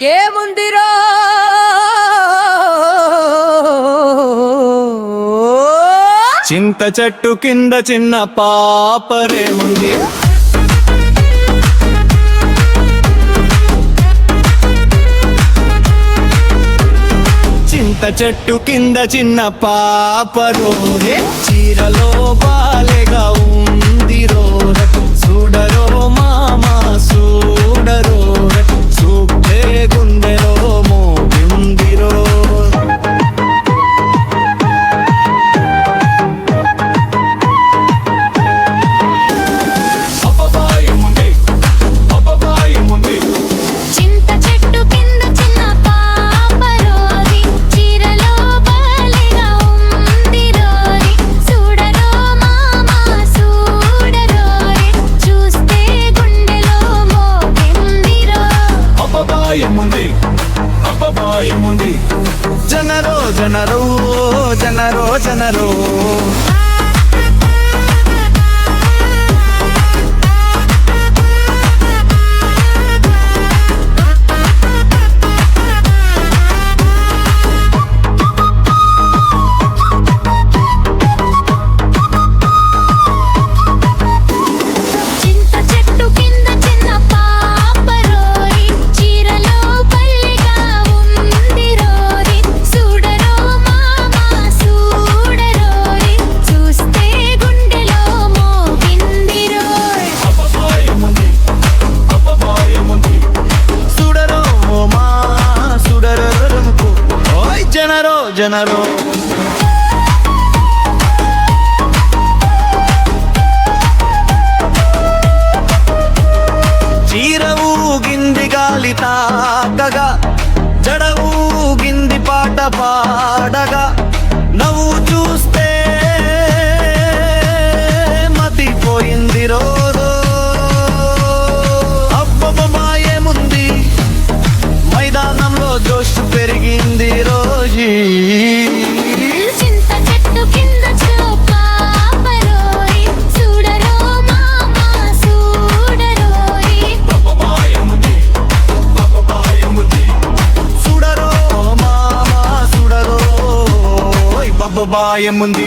ఏముందిరో చింత చెట్టు కింద చిన్న పాపరేముంది. చింత చెట్టు కింద చిన్న పాపరోరే చీరలో బాలేగా ఉందిరో చూడరో మామా చూడరో చూపే గుండెలో మోగిందిరో. చింత చెట్టు కింద చిన్న పాపరోరి చీరలో బాలేగా ఉందిరోరి చూడరో మామా చూడరోరి చూస్తే గుండెలో మోగిందిరో. అబ్బబాయముంది జనరో జనరో జనరో జనరో చింత చెట్టు కింద చిన్న పాపరోరి చీరలో బల్లిగా ఉందిరోరి చూడరో మామా చూడరోరి చూస్తే గుండెలో మోగిందిరోయ్. సుడరో మా సుడరో ఓయ్ జనరో జనరో చీర ఊగింది గాలి తాకగా జడ ఊగింది పాట పాడగా నవ్వు చూస్తే మతిపోయింది రోజు. అబ్బబాయేముంది మైదానంలో జోష్ పెరిగింది రోజు. చింత చెట్టు కింద పాపరోరి చూడరో మామా చూడరోరి సుడరో మామా సుడరో బబ్బబాయేముంది.